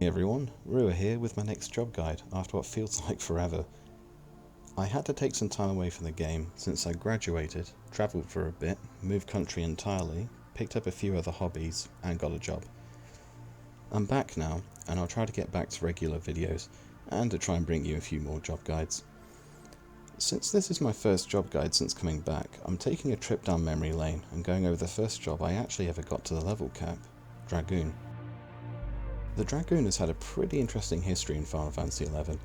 Hey everyone, Rua here with my next job guide after what feels like forever. I had to take some time away from the game since I graduated, travelled for a bit, moved country entirely, picked up a few other hobbies and got a job. I'm back now and I'll try to get back to regular videos and to try and bring you a few more job guides. Since this is my first job guide since coming back, I'm taking a trip down memory lane and going over the first job I actually ever got to the level cap, Dragoon. The Dragoon has had a pretty interesting history in Final Fantasy XI,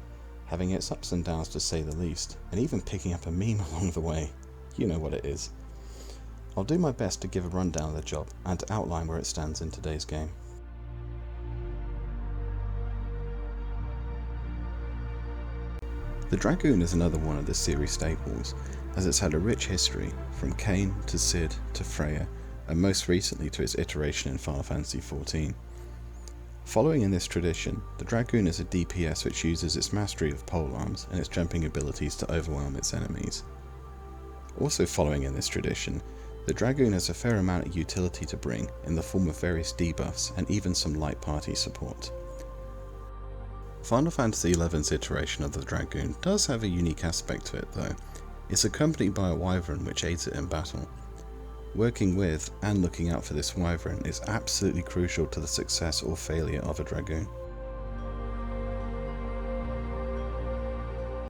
having its ups and downs to say the least, and even picking up a meme along the way. You know what it is. I'll do my best to give a rundown of the job and to outline where it stands in today's game. The Dragoon is another one of the series staples, as it's had a rich history, from Kain to Cid to Freya, and most recently to its iteration in Final Fantasy XIV. Following in this tradition, the Dragoon is a DPS which uses its mastery of polearms and its jumping abilities to overwhelm its enemies. Also following in this tradition, the Dragoon has a fair amount of utility to bring in the form of various debuffs and even some light party support. Final Fantasy XI's iteration of the Dragoon does have a unique aspect to it though. It's accompanied by a Wyvern which aids it in battle. Working with and looking out for this Wyvern is absolutely crucial to the success or failure of a Dragoon.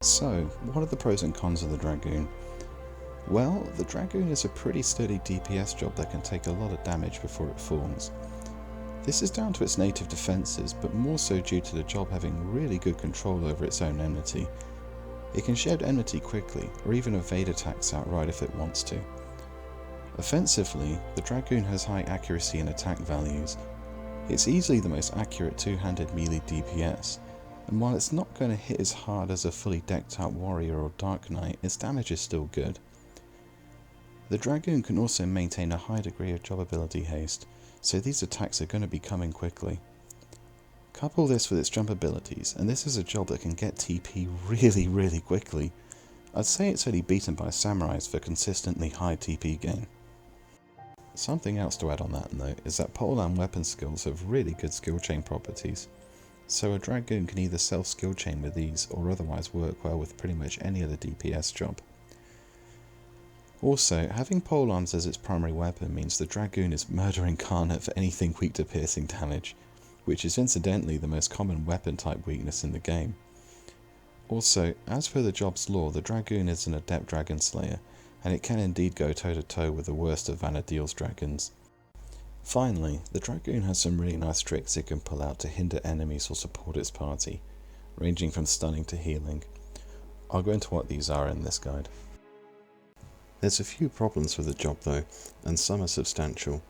So, what are the pros and cons of the Dragoon? Well, the Dragoon is a pretty sturdy DPS job that can take a lot of damage before it falls. This is down to its native defences, but more so due to the job having really good control over its own enmity. It can shed enmity quickly, or even evade attacks outright if it wants to. Offensively, the Dragoon has high accuracy and attack values. It's easily the most accurate two-handed melee DPS, and while it's not going to hit as hard as a fully decked out warrior or dark knight, its damage is still good. The Dragoon can also maintain a high degree of job ability haste, so these attacks are going to be coming quickly. Couple this with its jump abilities, and this is a job that can get TP really quickly. I'd say it's only beaten by samurais for consistently high TP gain. Something else to add on that note is that polearm weapon skills have really good skill chain properties, so a Dragoon can either self-skill chain with these or otherwise work well with pretty much any other DPS job. Also, having polearms as its primary weapon means the Dragoon is murder incarnate for anything weak to piercing damage, which is incidentally the most common weapon type weakness in the game. Also, as per the job's lore, the Dragoon is an adept dragon slayer, and it can indeed go toe to toe with the worst of Vana'diel's dragons. Finally, the Dragoon has some really nice tricks it can pull out to hinder enemies or support its party, ranging from stunning to healing. I'll go into what these are in this guide. There's a few problems with the job though, and some are substantial.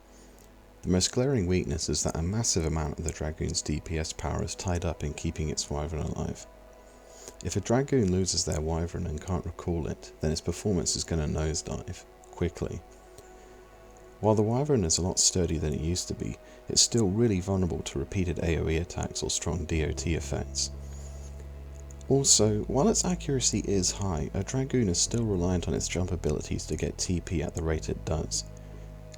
The most glaring weakness is that a massive amount of the Dragoon's DPS power is tied up in keeping its Wyvern alive. If a Dragoon loses their Wyvern and can't recall it, then its performance is going to nosedive, quickly. While the Wyvern is a lot sturdier than it used to be, it's still really vulnerable to repeated AoE attacks or strong DOT effects. Also, while its accuracy is high, a Dragoon is still reliant on its jump abilities to get TP at the rate it does.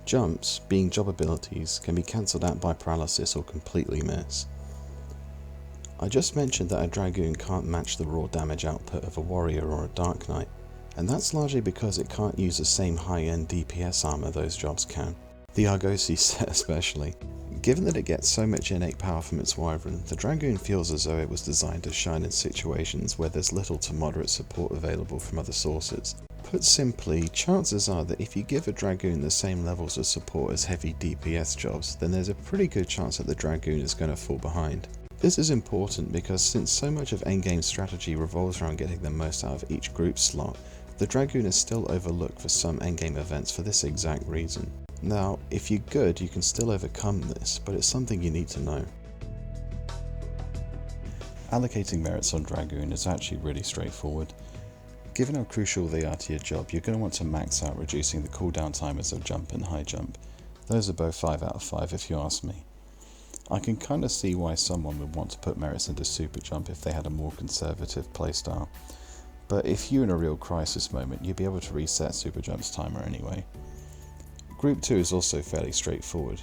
Jumps, being job abilities, can be cancelled out by paralysis or completely miss. I just mentioned that a Dragoon can't match the raw damage output of a warrior or a dark knight, and that's largely because it can't use the same high-end DPS armor those jobs can, the Argosy set especially. Given that it gets so much innate power from its Wyvern, the Dragoon feels as though it was designed to shine in situations where there's little to moderate support available from other sources. Put simply, chances are that if you give a Dragoon the same levels of support as heavy DPS jobs, then there's a pretty good chance that the Dragoon is going to fall behind. This is important because since so much of endgame strategy revolves around getting the most out of each group slot, the Dragoon is still overlooked for some endgame events for this exact reason. Now, if you're good, you can still overcome this, but it's something you need to know. Allocating merits on Dragoon is actually really straightforward. Given how crucial they are to your job, you're going to want to max out reducing the cooldown timers of jump and high jump. Those are both 5 out of 5 if you ask me. I can kind of see why someone would want to put merits into super jump if they had a more conservative playstyle, but if you're in a real crisis moment, you'd be able to reset super jump's timer anyway. Group 2 is also fairly straightforward.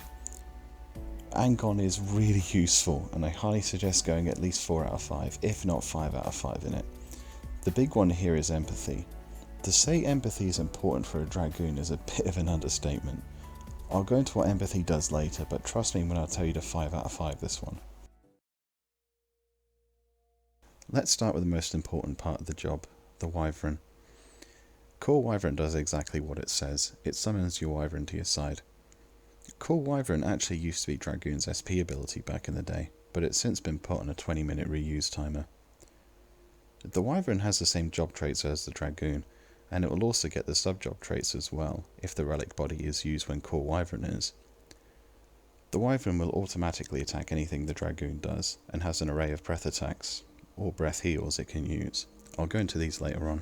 Angon is really useful, and I highly suggest going at least 4 out of 5, if not 5 out of 5 in it. The big one here is empathy. To say empathy is important for a Dragoon is a bit of an understatement. I'll go into what empathy does later, but trust me when I tell you to 5 out of 5 this one. Let's start with the most important part of the job, the Wyvern. Core Wyvern does exactly what it says. It summons your Wyvern to your side. Core Wyvern actually used to be Dragoon's SP ability back in the day, but it's since been put on a 20-minute reuse timer. The Wyvern has the same job traits as the Dragoon, and it will also get the sub-job traits as well, if the relic body is used when Core Wyvern is. The Wyvern will automatically attack anything the Dragoon does, and has an array of breath attacks, or breath heals it can use. I'll go into these later on.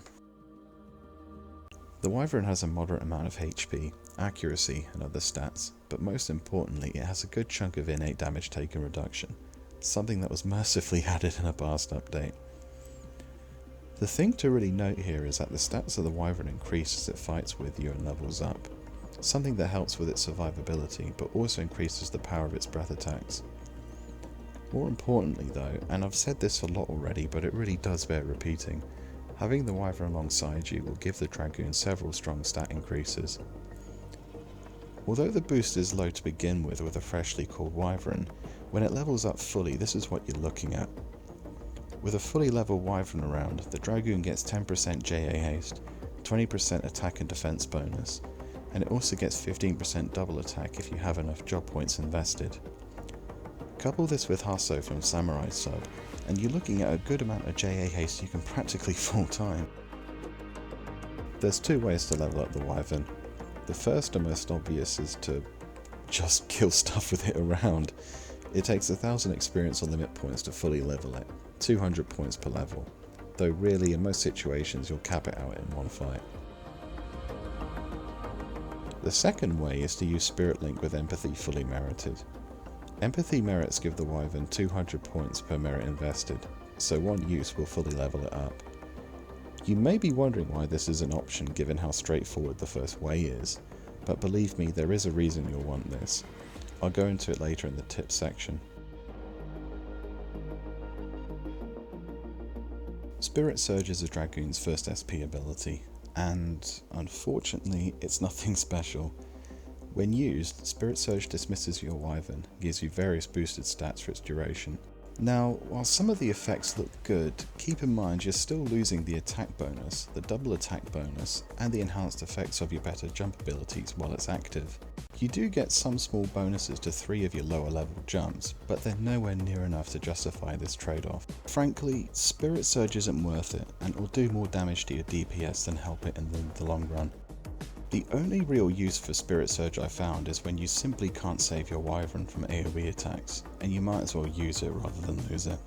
The Wyvern has a moderate amount of HP, accuracy and other stats, but most importantly it has a good chunk of innate damage taken reduction, something that was mercifully added in a past update. The thing to really note here is that the stats of the Wyvern increase as it fights with you and levels up, something that helps with its survivability but also increases the power of its breath attacks. More importantly though, and I've said this a lot already but it really does bear repeating, having the Wyvern alongside you will give the Dragoon several strong stat increases. Although the boost is low to begin with a freshly called Wyvern, when it levels up fully this is what you're looking at. With a fully level Wyvern around, the Dragoon gets 10% JA haste, 20% attack and defense bonus, and it also gets 15% double attack if you have enough job points invested. Couple this with Hasso from Samurai Sub, and you're looking at a good amount of JA haste you can practically full time. There's two ways to level up the Wyvern. The first and most obvious is to just kill stuff with it around. It takes 1000 experience or limit points to fully level it, 200 points per level, though really in most situations you'll cap it out in one fight. The second way is to use Spirit Link with Empathy fully merited. Empathy merits give the Wyvern 200 points per merit invested, so one use will fully level it up. You may be wondering why this is an option given how straightforward the first way is, but believe me there is a reason you'll want this. I'll go into it later in the tips section. Spirit Surge is a Dragoon's first SP ability, and unfortunately it's nothing special. When used, Spirit Surge dismisses your Wyvern, gives you various boosted stats for its duration. Now, while some of the effects look good, keep in mind you're still losing the attack bonus, the double attack bonus, and the enhanced effects of your better jump abilities while it's active. You do get some small bonuses to 3 of your lower level jumps, but they're nowhere near enough to justify this trade-off. Frankly, Spirit Surge isn't worth it, and will do more damage to your DPS than help it in the long run. The only real use for Spirit Surge I found is when you simply can't save your Wyvern from AoE attacks, and you might as well use it rather than lose it.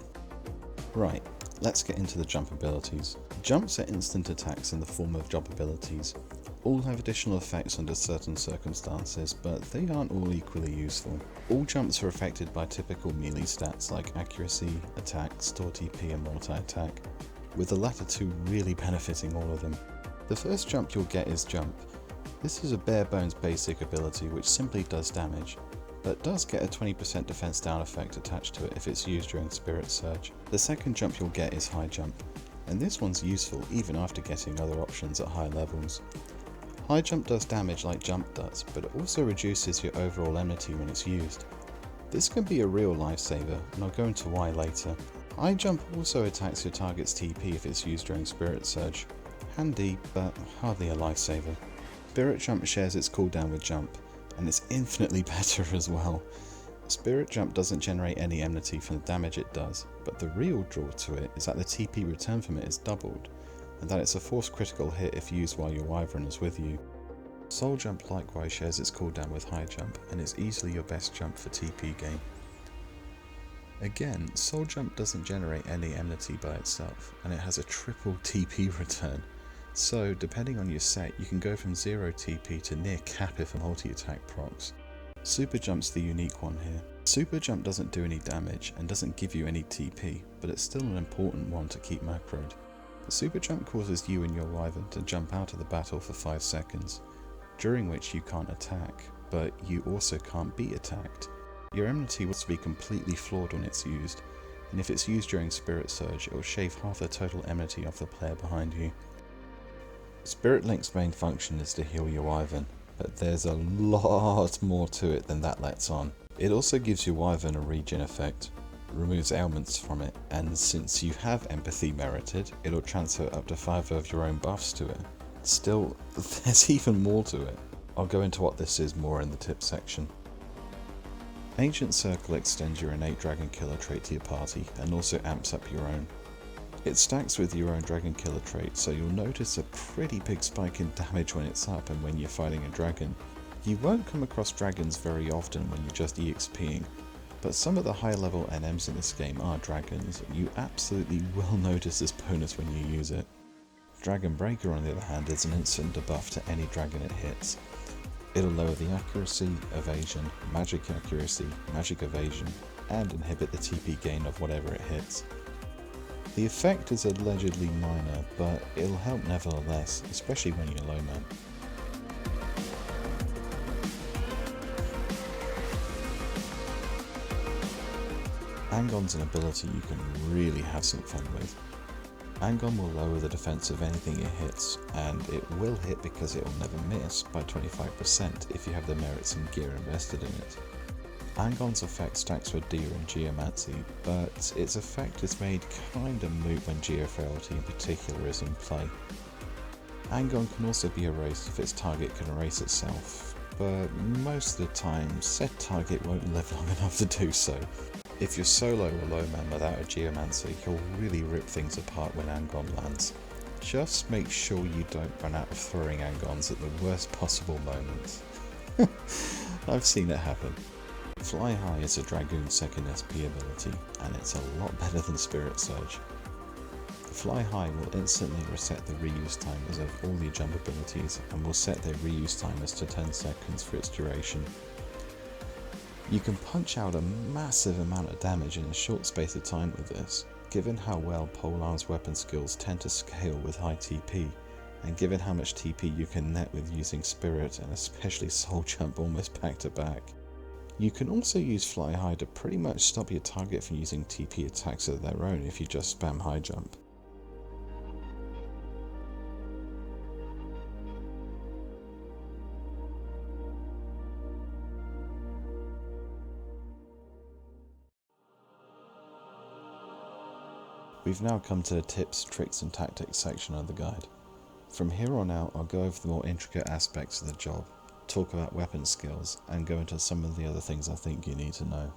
Right, let's get into the jump abilities. Jumps are instant attacks in the form of job abilities. All have additional effects under certain circumstances, but they aren't all equally useful. All jumps are affected by typical melee stats like accuracy, attack, store TP and multi-attack, with the latter two really benefiting all of them. The first jump you'll get is Jump. This is a bare bones basic ability which simply does damage, but does get a 20% defense down effect attached to it if it's used during Spirit Surge. The second jump you'll get is High Jump, and this one's useful even after getting other options at high levels. High Jump does damage like Jump does, but it also reduces your overall enmity when it's used. This can be a real lifesaver, and I'll go into why later. High Jump also attacks your target's TP if it's used during Spirit Surge. Handy, but hardly a lifesaver. Spirit Jump shares its cooldown with Jump, and it's infinitely better as well. Spirit Jump doesn't generate any enmity from the damage it does, but the real draw to it is that the TP return from it is doubled, and that it's a forced critical hit if used while your Wyvern is with you. Soul Jump likewise shares its cooldown with High Jump, and is easily your best jump for TP gain. Again, Soul Jump doesn't generate any enmity by itself, and it has a triple TP return. So, depending on your set, you can go from 0 TP to near cap if a multi-attack procs. Super Jump's the unique one here. Super Jump doesn't do any damage and doesn't give you any TP, but it's still an important one to keep macroed. The Super Jump causes you and your Wyvern to jump out of the battle for 5 seconds, during which you can't attack, but you also can't be attacked. Your enmity will be completely flawed when it's used, and if it's used during Spirit Surge, it will shave half the total enmity off the player behind you. Spirit Link's main function is to heal your Wyvern, but there's a lot more to it than that lets on. It also gives your Wyvern a regen effect, removes ailments from it, and since you have empathy merited, it'll transfer up to 5 of your own buffs to it. Still, there's even more to it. I'll go into what this is more in the tips section. Ancient Circle extends your innate Dragon Killer trait to your party and also amps up your own. It stacks with your own Dragon Killer trait, so you'll notice a pretty big spike in damage when it's up and when you're fighting a dragon. You won't come across dragons very often when you're just EXPing, but some of the high level NMs in this game are dragons, and you absolutely will notice this bonus when you use it. Dragon Breaker on the other hand is an instant debuff to any dragon it hits. It'll lower the accuracy, evasion, magic accuracy, magic evasion, and inhibit the TP gain of whatever it hits. The effect is allegedly minor, but it'll help nevertheless, especially when you're low man. Angon's an ability you can really have some fun with. Angon will lower the defense of anything it hits, and it will hit because it will never miss by 25% if you have the merits and gear invested in it. Angon's effect stacks with Dia and Geomancy, but its effect is made kinda moot when Geofrailty in particular is in play. Angon can also be erased if its target can erase itself, but most of the time said target won't live long enough to do so. If you're solo or low man without a Geomancer, you'll really rip things apart when Angon lands. Just make sure you don't run out of throwing Angons at the worst possible moments. I've seen it happen. Fly High is a Dragoon second SP ability, and it's a lot better than Spirit Surge. Fly High will instantly reset the reuse timers of all your jump abilities, and will set their reuse timers to 10 seconds for its duration. You can punch out a massive amount of damage in a short space of time with this, given how well Polearm's weapon skills tend to scale with high TP, and given how much TP you can net with using Spirit and especially Soul Jump almost back to back. You can also use Fly High to pretty much stop your target from using TP attacks of their own if you just spam High Jump. We've now come to the tips, tricks and tactics section of the guide. From here on out I'll go over the more intricate aspects of the job, talk about weapon skills, and go into some of the other things I think you need to know.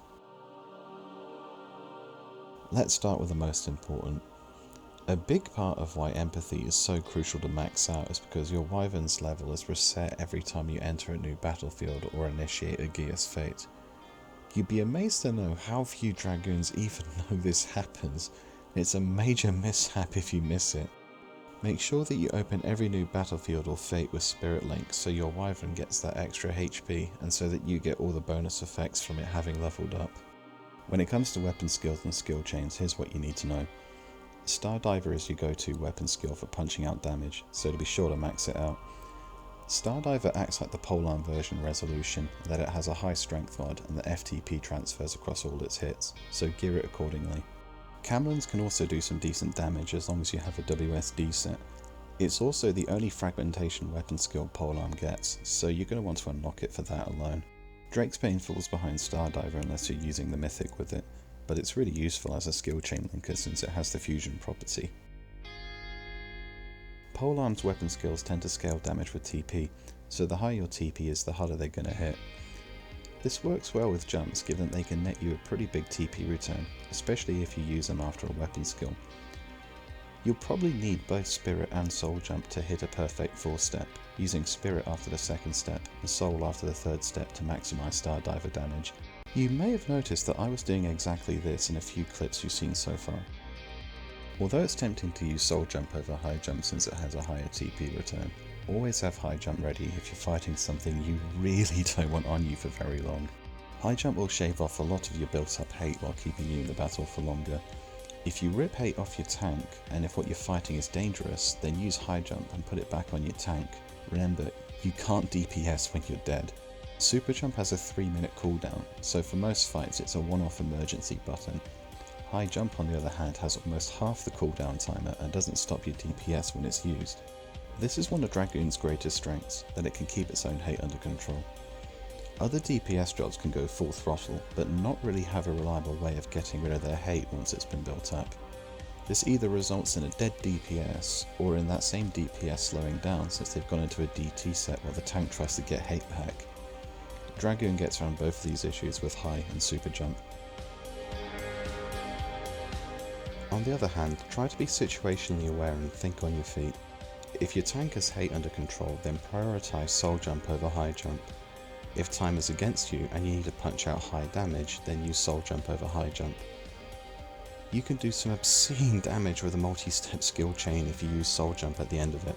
Let's start with the most important. A big part of why empathy is so crucial to max out is because your Wyvern's level is reset every time you enter a new battlefield or initiate a Gear's Fate. You'd be amazed to know how few Dragoons even know this happens. It's a major mishap if you miss it. Make sure that you open every new battlefield or fate with Spirit Link so your Wyvern gets that extra HP and so that you get all the bonus effects from it having leveled up. When it comes to weapon skills and skill chains, here's what you need to know. Stardiver is your go-to weapon skill for punching out damage, so to be sure to max it out. Stardiver acts like the Polearm version Resolution, that it has a high strength mod and the FTP transfers across all its hits, so gear it accordingly. Camlins can also do some decent damage as long as you have a WSD set. It's also the only fragmentation weapon skill Polearm gets, so you're going to want to unlock it for that alone. Drakesbane falls behind Stardiver unless you're using the Mythic with it, but it's really useful as a skill chain linker since it has the fusion property. Polearm's weapon skills tend to scale damage with TP, so the higher your TP is the harder they're going to hit. This works well with jumps given they can net you a pretty big TP return, especially if you use them after a weapon skill. You'll probably need both Spirit and Soul Jump to hit a perfect 4-step, using Spirit after the second step and Soul after the third step to maximise Stardiver damage. You may have noticed that I was doing exactly this in a few clips you've seen so far. Although it's tempting to use Soul Jump over High Jump since it has a higher TP return, always have High Jump ready if you're fighting something you really don't want on you for very long. High Jump will shave off a lot of your built up hate while keeping you in the battle for longer. If you rip hate off your tank, and if what you're fighting is dangerous, then use High Jump and put it back on your tank. Remember, you can't DPS when you're dead. Super Jump has a 3-minute cooldown, so for most fights it's a one-off emergency button. High Jump on the other hand has almost half the cooldown timer and doesn't stop your DPS when it's used. This is one of Dragoon's greatest strengths, that it can keep its own hate under control. Other DPS jobs can go full throttle, but not really have a reliable way of getting rid of their hate once it's been built up. This either results in a dead DPS, or in that same DPS slowing down since they've gone into a DT set while the tank tries to get hate back. Dragoon gets around both of these issues with High and Super Jump. On the other hand, try to be situationally aware and think on your feet. If your tank has hate under control, then prioritise Soul Jump over High Jump. If time is against you and you need to punch out high damage, then use Soul Jump over High Jump. You can do some obscene damage with a multi-step skill chain if you use Soul Jump at the end of it.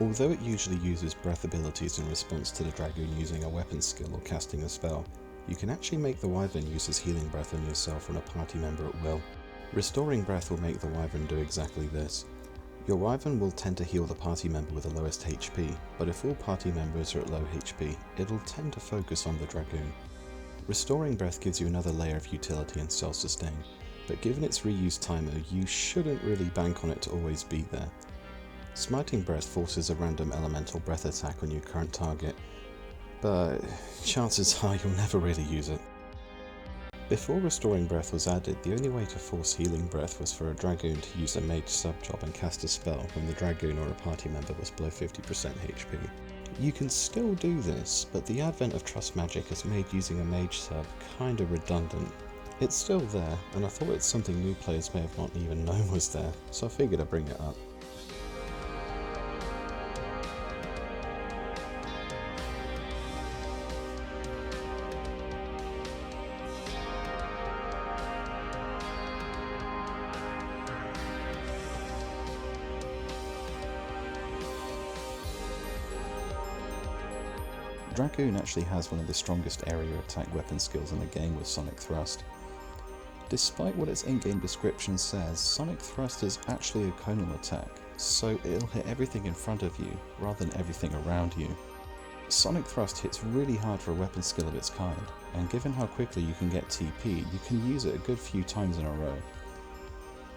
Although it usually uses breath abilities in response to the Dragoon using a weapon skill or casting a spell, you can actually make the Wyvern use his healing breath on yourself or a party member at will. Restoring breath will make the Wyvern do exactly this. Your Wyvern will tend to heal the party member with the lowest HP, but if all party members are at low HP, it'll tend to focus on the Dragoon. Restoring breath gives you another layer of utility and self-sustain, but given its reuse timer, you shouldn't really bank on it to always be there. Smiting Breath forces a random elemental breath attack on your current target, but chances are you'll never really use it. Before Restoring Breath was added, the only way to force Healing Breath was for a Dragoon to use a mage sub-job and cast a spell when the Dragoon or a party member was below 50% HP. You can still do this, but the advent of Trust Magic has made using a mage sub kinda redundant. It's still there, and I thought it's something new players may have not even known was there, so I figured I'd bring it up. Dragoon actually has one of the strongest area attack weapon skills in the game with Sonic Thrust. Despite what its in-game description says, Sonic Thrust is actually a conal attack, so it'll hit everything in front of you, rather than everything around you. Sonic Thrust hits really hard for a weapon skill of its kind, and given how quickly you can get TP, you can use it a good few times in a row.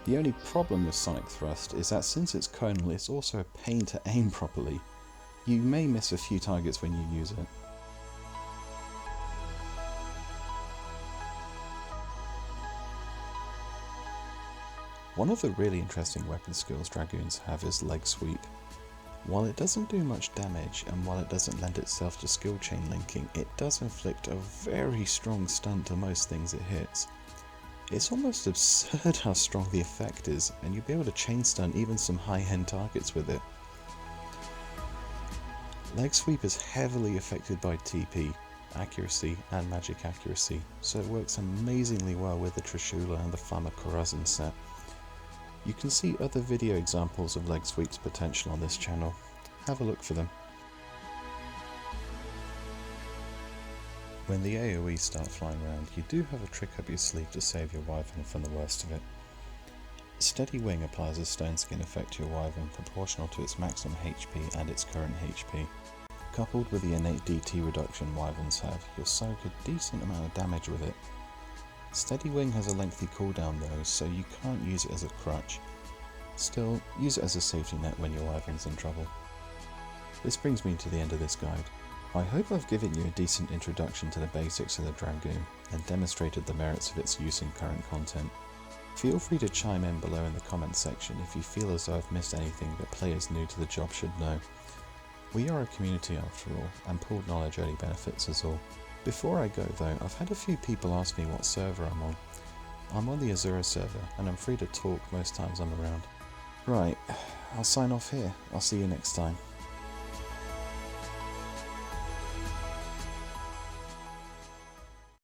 The only problem with Sonic Thrust is that since it's conal, it's also a pain to aim properly. You may miss a few targets when you use it. One of the really interesting weapon skills Dragoons have is Leg Sweep. While it doesn't do much damage, and while it doesn't lend itself to skill chain linking, it does inflict a very strong stun to most things it hits. It's almost absurd how strong the effect is, and you'll be able to chain stun even some high-end targets with it. Leg Sweep is heavily affected by TP, accuracy, and magic accuracy, so it works amazingly well with the Trishula and the Flamma set. You can see other video examples of Leg Sweep's potential on this channel. Have a look for them. When the AoE start flying around, you do have a trick up your sleeve to save your Wyvern from the worst of it. Steady Wing applies a stone skin effect to your Wyvern proportional to its maximum HP and its current HP. Coupled with the innate DT reduction Wyverns have, you'll soak a decent amount of damage with it. Steady Wing has a lengthy cooldown though, so you can't use it as a crutch. Still, use it as a safety net when your Wyvern's in trouble. This brings me to the end of this guide. I hope I've given you a decent introduction to the basics of the Dragoon and demonstrated the merits of its use in current content. Feel free to chime in below in the comments section if you feel as though I've missed anything that players new to the job should know. We are a community after all, and pooled knowledge only benefits us all. Before I go though, I've had a few people ask me what server I'm on. I'm on the Azura server, and I'm free to talk most times I'm around. Right, I'll sign off here. I'll see you next time.